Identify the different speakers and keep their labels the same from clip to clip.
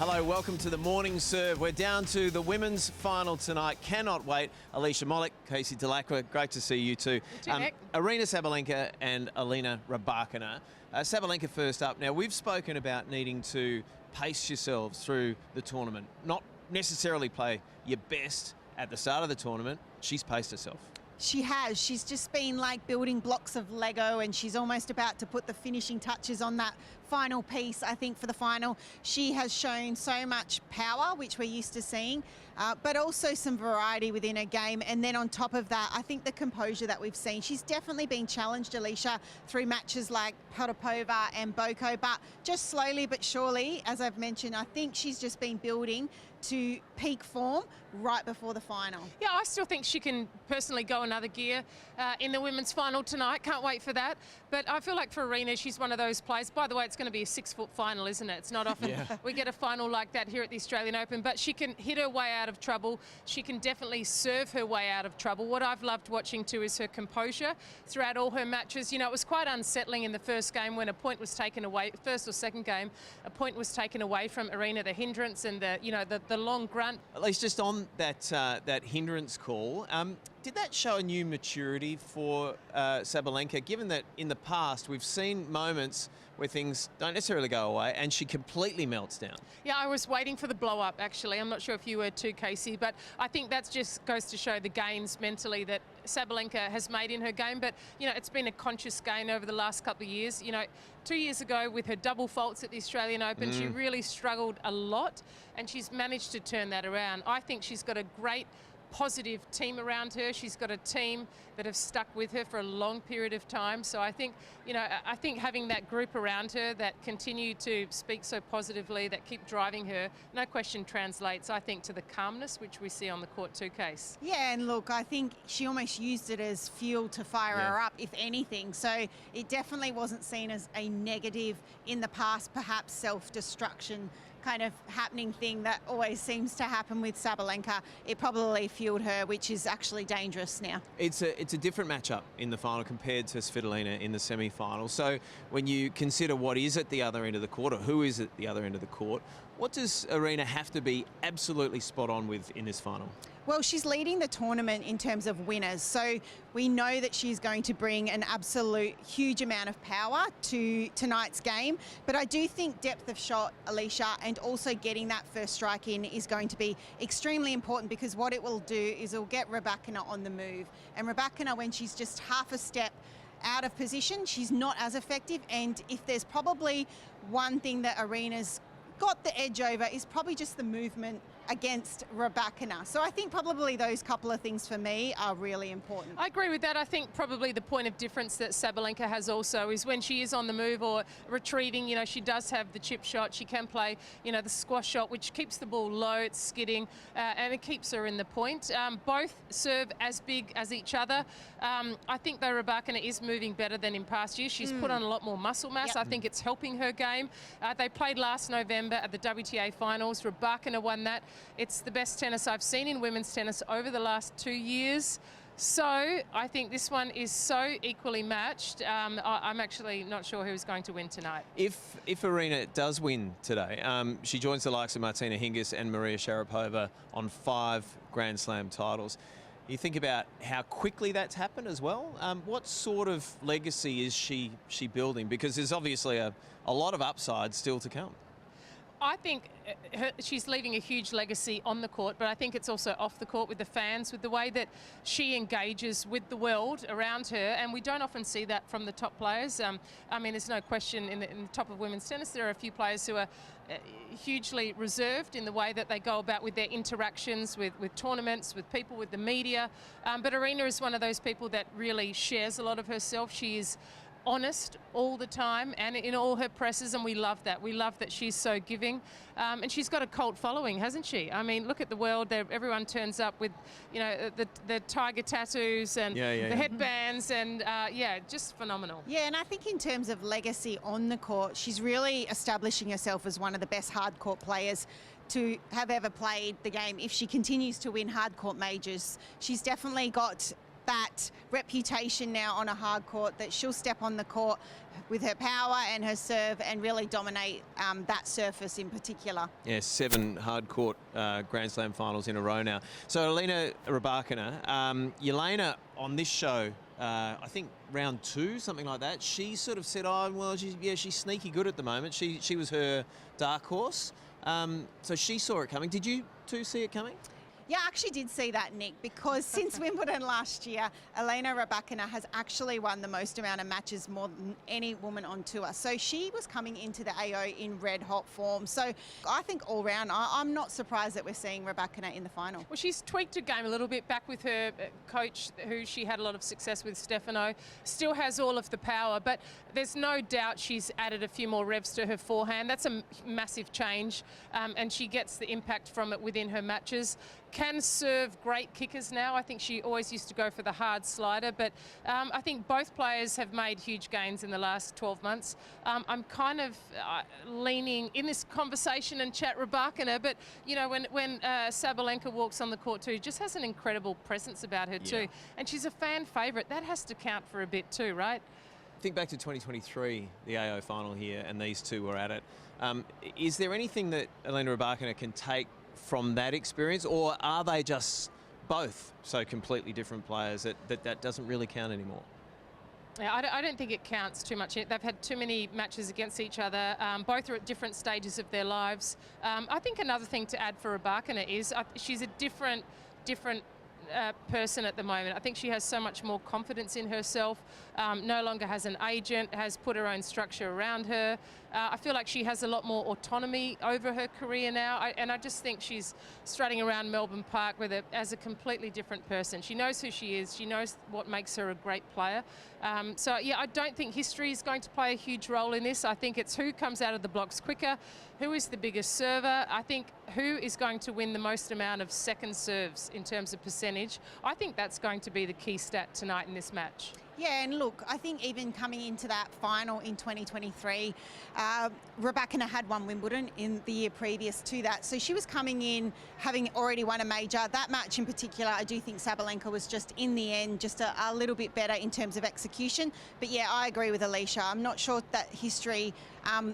Speaker 1: Hello, welcome to the Morning Serve. We're down to the women's final tonight. Cannot wait. Alicia Molik, Casey Dellacqua, great to see you two. Aryna Sabalenka and Elena Rybakina. Sabalenka first up. Now, we've spoken about needing to pace yourselves through the tournament, not necessarily play your best at the start of the tournament. She's paced herself.
Speaker 2: She has. She's just been like building blocks of Lego, and she's almost about to put the finishing touches on that final piece, I think, for the final. She has shown so much power, which we're used to seeing, but also some variety within her game. And then on top of that, I think the composure that we've seen. She's definitely been challenged, Alicia, through matches like Potapova and Boko, but just slowly but surely, as I've mentioned, I think she's just been building to peak form right before the final.
Speaker 3: Yeah, I still think she can personally go another gear in the women's final tonight. Can't wait for that. But I feel like for Aryna, she's one of those players. By the way, it's going to be a 6-foot final, isn't it? It's not often we get a final like that here at the Australian Open, but she can hit her way out of trouble. She can definitely serve her way out of trouble. What I've loved watching too is her composure throughout all her matches. You know, it was quite unsettling in the first game when a point was taken away, first or second game, a point was taken away from Aryna, the hindrance and the long grunt.
Speaker 1: At least just on that that hindrance call, did that show a new maturity for Sabalenka, given that in the past we've seen moments where things don't necessarily go away and she completely melts down?
Speaker 3: Yeah, I was waiting for the blow-up, actually. I'm not sure if you were too, Casey, but I think that just goes to show the gains mentally that Sabalenka has made in her game. But, you know, it's been a conscious gain over the last couple of years. You know, 2 years ago with her double faults at the Australian Open, she really struggled a lot, and she's managed to turn that around. I think she's got a great positive team around her. She's got a team that have stuck with her for a long period of time. So I think, you know, I think having that group around her that continue to speak so positively, that keep driving her, no question translates, I think, to the calmness which we see on the court too, Case.
Speaker 2: Yeah, and look, I think she almost used it as fuel to fire her up, if anything. So it definitely wasn't seen as a negative in the past, perhaps self-destruction kind of happening thing that always seems to happen with Sabalenka. It probably fueled her, which is actually dangerous now.
Speaker 1: It's a different matchup in the final compared to Svitolina in the semi-final. So when you consider what is at the other end of the court, or who is at the other end of the court, what does Aryna have to be absolutely spot on with in this final?
Speaker 2: Well, she's leading the tournament in terms of winners, so we know that she's going to bring an absolute huge amount of power to tonight's game. But I do think depth of shot, Alicia, and also getting that first strike in is going to be extremely important, because what it will do is it'll get Rybakina on the move. And Rybakina, when she's just half a step out of position, she's not as effective. And if there's probably one thing that Aryna's got the edge over, is probably just the movement against Rybakina. So I think probably those couple of things for me are really important.
Speaker 3: I agree with that. I think probably the point of difference that Sabalenka has also is when she is on the move or retrieving, you know, she does have the chip shot. She can play, you know, the squash shot, which keeps the ball low, it's skidding, and it keeps her in the point. Both serve as big as each other. I think though Rybakina is moving better than in past years. She's put on a lot more muscle mass. I think it's helping her game. They played last November at the WTA finals. Rybakina won that. It's the best tennis I've seen in women's tennis over the last 2 years. So I think this one is so equally matched. I'm actually not sure who's going to win tonight.
Speaker 1: If Aryna does win today, she joins the likes of Martina Hingis and Maria Sharapova on 5 Grand Slam titles. You think about how quickly that's happened as well. What sort of legacy is she building? Because there's obviously a lot of upside still to come.
Speaker 3: I think she's leaving a huge legacy on the court, but I think it's also off the court with the fans, with the way that she engages with the world around her, and we don't often see that from the top players. I mean, there's no question in the top of women's tennis there are a few players who are hugely reserved in the way that they go about with their interactions with tournaments, with people, with the media. But Aryna is one of those people that really shares a lot of herself. She is honest all the time and in all her presses, and we love that. We love that she's so giving, and she's got a cult following, hasn't she? I mean, look at the world. Everyone turns up with, you know, the tiger tattoos and the headbands, and just phenomenal.
Speaker 2: Yeah, and I think in terms of legacy on the court, she's really establishing herself as one of the best hard court players to have ever played the game. If she continues to win hard court majors, she's definitely got that reputation now on a hard court that she'll step on the court with her power and her serve and really dominate that surface in particular.
Speaker 1: Yeah, 7 hard court Grand Slam finals in a row now. So Elena Rybakina, Elena on this show, I think round 2, something like that, she sort of said, oh, well, she's sneaky good at the moment. She was her dark horse. So she saw it coming. Did you two see it coming?
Speaker 2: Yeah, I actually did see that, Nick, because since Wimbledon last year, Elena Rybakina has actually won the most amount of matches more than any woman on tour. So she was coming into the AO in red hot form. So I think all round, I'm not surprised that we're seeing Rybakina in the final.
Speaker 3: Well, she's tweaked her game a little bit back with her coach, who she had a lot of success with, Stefano. Still has all of the power, but there's no doubt she's added a few more revs to her forehand. That's a massive change, and she gets the impact from it within her matches. Can serve great kickers now. I think she always used to go for the hard slider, but I think both players have made huge gains in the last 12 months. I'm kind of leaning in this conversation and chat Rybakina, but you know, when Sabalenka walks on the court too, just has an incredible presence about her too, and she's a fan favourite. That has to count for a bit too, right?
Speaker 1: Think back to 2023, the AO final here, and these two were at it. Is there anything that Elena Rybakina can take from that experience, or are they just both so completely different players that doesn't really count anymore?
Speaker 3: Yeah, I don't think it counts too much. They've had too many matches against each other. Both are at different stages of their lives. I think another thing to add for Rybakina is she's a different person at the moment. I think she has so much more confidence in herself, no longer has an agent, has put her own structure around her. I feel like she has a lot more autonomy over her career now, and I just think she's strutting around Melbourne Park as a completely different person. She knows who she is, she knows what makes her a great player. So yeah, I don't think history is going to play a huge role in this. I think it's who comes out of the blocks quicker, who is the biggest server. I think who is going to win the most amount of second serves in terms of percentage. I think that's going to be the key stat tonight in this match.
Speaker 2: Yeah, and look, I think even coming into that final in 2023, Rybakina had won Wimbledon in the year previous to that. So she was coming in having already won a major. That match in particular, I do think Sabalenka was just, in the end, just a little bit better in terms of execution. But yeah, I agree with Alicia. I'm not sure that history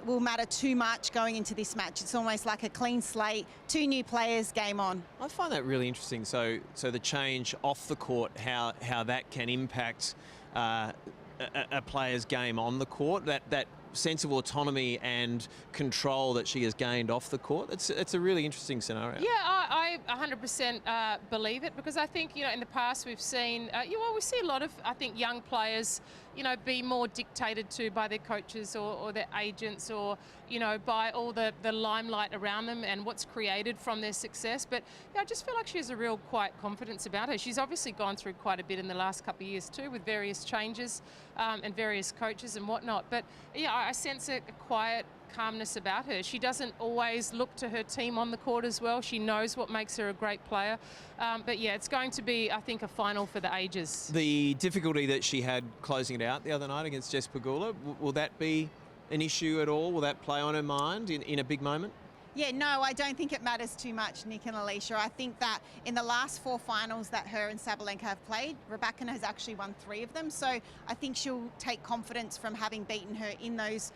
Speaker 2: will matter too much going into this match. It's almost like a clean slate, 2 new players, game on.
Speaker 1: I find that really interesting. So the change off the court, how that can impact a player's game on the court, that sense of autonomy and control that she has gained off the court. It's a really interesting scenario.
Speaker 3: Yeah, I 100% believe it, because I think, you know, in the past we've seen, we see a lot of, I think, young players, you know, be more dictated to by their coaches or their agents, or, you know, by all the limelight around them and what's created from their success. But yeah, I just feel like she has a real quiet confidence about her. She's obviously gone through quite a bit in the last couple of years too, with various changes and various coaches and whatnot. But yeah, I sense a quiet calmness about her. She doesn't always look to her team on the court as well. She knows what makes her a great player. But yeah, it's going to be, I think, a final for the ages.
Speaker 1: The difficulty that she had closing it out the other night against Jess Pegula, will that be an issue at all? Will that play on her mind in a big moment?
Speaker 2: Yeah, no, I don't think it matters too much, Nick and Alicia. I think that in the last 4 finals that her and Sabalenka have played, Rybakina has actually won 3 of them. So I think she'll take confidence from having beaten her in those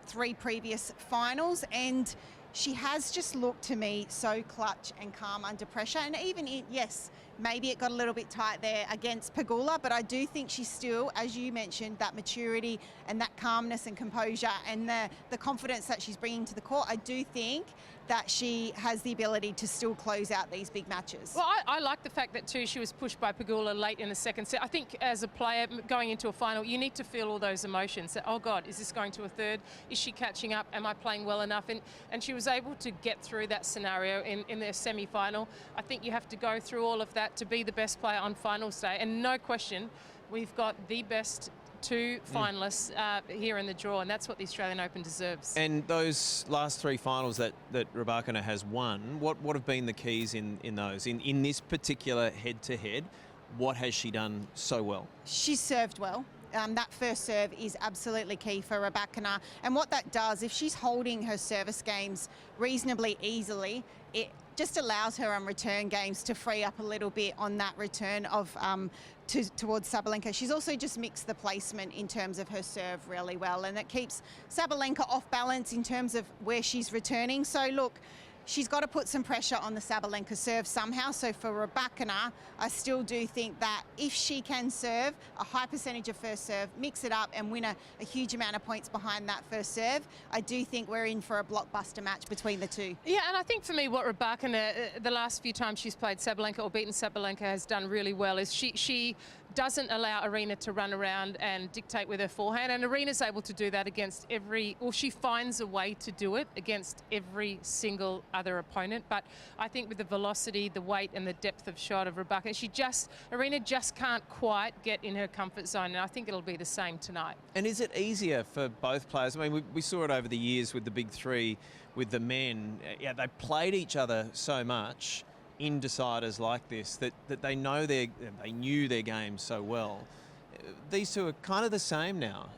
Speaker 2: 3 previous finals. And she has just looked to me so clutch and calm under pressure. And even yes, maybe it got a little bit tight there against Pegula, but I do think she's still, as you mentioned, that maturity and that calmness and composure and the confidence that she's bringing to the court. I do think that she has the ability to still close out these big matches.
Speaker 3: Well, I like the fact that too she was pushed by Pegula late in the second set. I think as a player going into a final, you need to feel all those emotions. That, oh God, is this going to a third? Is she catching up? Am I playing well enough? And she was able to get through that scenario in their semi-final. I think you have to go through all of that to be the best player on finals day. And no question, we've got the best 2 finalists here in the draw, and that's what the Australian Open deserves.
Speaker 1: And those last 3 finals that Rybakina has won, what have been the keys in those? In this particular head-to-head, what has she done so well?
Speaker 2: She's served well. That first serve is absolutely key for Rybakina. And what that does, if she's holding her service games reasonably easily, it just allows her on return games to free up a little bit on that return of towards Sabalenka. She's also just mixed the placement in terms of her serve really well, and it keeps Sabalenka off balance in terms of where she's returning. So look, she's got to put some pressure on the Sabalenka serve somehow. So for Rybakina, I still do think that if she can serve a high percentage of first serve, mix it up and win a huge amount of points behind that first serve, I do think we're in for a blockbuster match between the two.
Speaker 3: Yeah, and I think for me what Rybakina, the last few times she's played Sabalenka or beaten Sabalenka, has done really well is she doesn't allow Aryna to run around and dictate with her forehand, and Aryna's able to do that against she finds a way to do it against every single other opponent. But I think with the velocity, the weight and the depth of shot of Rybakina, Aryna just can't quite get in her comfort zone, and I think it'll be the same tonight.
Speaker 1: And is it easier for both players? I mean, we saw it over the years with the big three, with the men. Yeah, they played each other so much in deciders like this that they knew their game so well. These two are kind of the same now.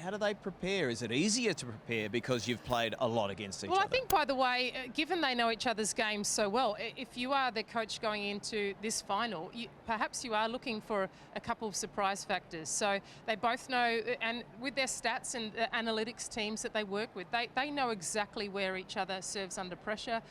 Speaker 1: How do they prepare? Is it easier to prepare because you've played a lot against each other?
Speaker 3: Well, I think, by the way, given they know each other's games so well, if you are the coach going into this final, perhaps you are looking for a couple of surprise factors. So they both know, and with their stats and analytics teams that they work with, they know exactly where each other serves under pressure.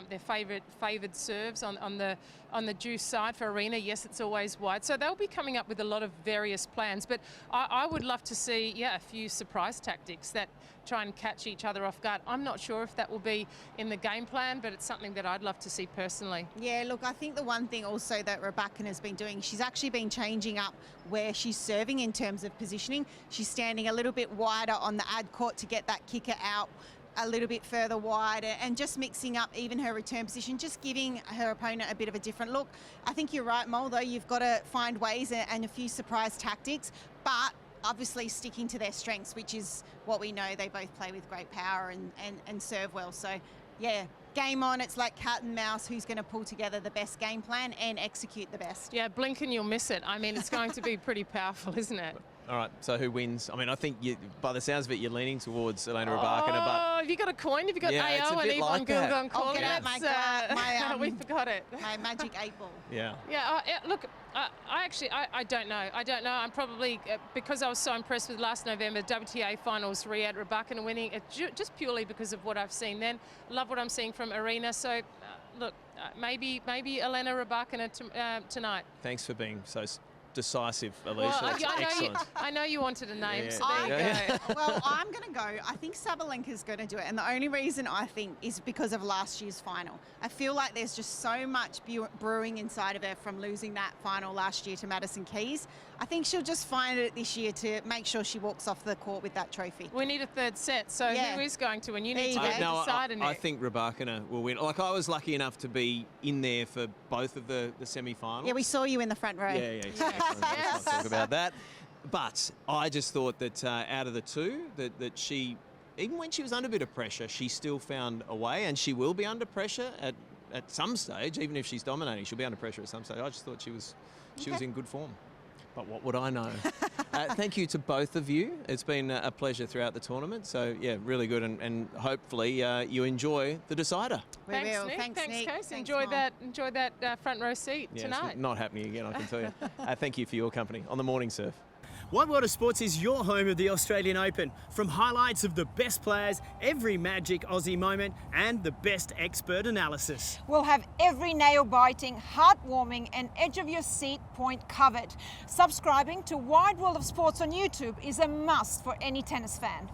Speaker 3: Their favoured serves on the deuce side for Aryna, yes, it's always wide. So they'll be coming up with a lot of various plans. But I would love to see, a few surprise tactics that try and catch each other off guard. I'm not sure if that will be in the game plan, but it's something that I'd love to see personally.
Speaker 2: Yeah, look, I think the one thing also that Rybakina has been doing, she's actually been changing up where she's serving in terms of positioning. She's standing a little bit wider on the ad court to get that kicker out a little bit further wide, and just mixing up even her return position, just giving her opponent a bit of a different look. I think you're right, Mol, though. You've got to find ways and a few surprise tactics, but obviously sticking to their strengths, which is what we know. They both play with great power and serve well. So, yeah, game on. It's like cat and mouse. Who's going to pull together the best game plan and execute the best?
Speaker 3: Yeah, blink and you'll miss it. I mean, it's going to be pretty powerful, isn't it?
Speaker 1: All right, so who wins? I mean, I think by the sounds of it, you're leaning towards Elena Rybakina.
Speaker 3: But have you got a coin? Have you got AO and Yvonne Gilgon calling it? We forgot it.
Speaker 2: My magic 8 ball.
Speaker 1: Yeah.
Speaker 3: Yeah, look, I don't know. I'm probably, because I was so impressed with last November WTA finals, Riyadh Rybakina winning, just purely because of what I've seen then. Love what I'm seeing from Aryna. So, look, maybe Elena Rybakina tonight.
Speaker 1: Thanks for being so decisive, Alicia.
Speaker 3: Well,
Speaker 1: excellent.
Speaker 3: I know you wanted a name, so there you go.
Speaker 2: Well, I'm going to go. I think Sabalenka's going to do it, and the only reason I think is because of last year's final. I feel like there's just so much brewing inside of her from losing that final last year to Madison Keys. I think she'll just find it this year to make sure she walks off the court with that trophy.
Speaker 3: We need a third set, so who is going to win? You need to get decided.
Speaker 1: I think Rybakina will win. Like, I was lucky enough to be in there for both of the semi-finals.
Speaker 2: Yeah, we saw you in the front row.
Speaker 1: Yeah. Let's not talk about that. But I just thought that out of the two, that she, even when she was under a bit of pressure, she still found a way, and she will be under pressure at some stage. Even if she's dominating, she'll be under pressure at some stage. I just thought she was in good form. But what would I know? Thank you to both of you. It's been a pleasure throughout the tournament. So, yeah, really good. And hopefully you enjoy the decider.
Speaker 3: Thanks, Nick. Thanks, Case. Enjoy that front row seat tonight.
Speaker 1: It's not happening again, I can tell you. Thank you for your company on the Morning Surf.
Speaker 4: One World of Sports is your home of the Australian Open. From highlights of the best players, every magic Aussie moment, and the best expert analysis.
Speaker 5: We'll have every nail-biting, heartwarming and edge-of-your-seat point covered. Subscribing to Wide World of Sports on YouTube is a must for any tennis fan.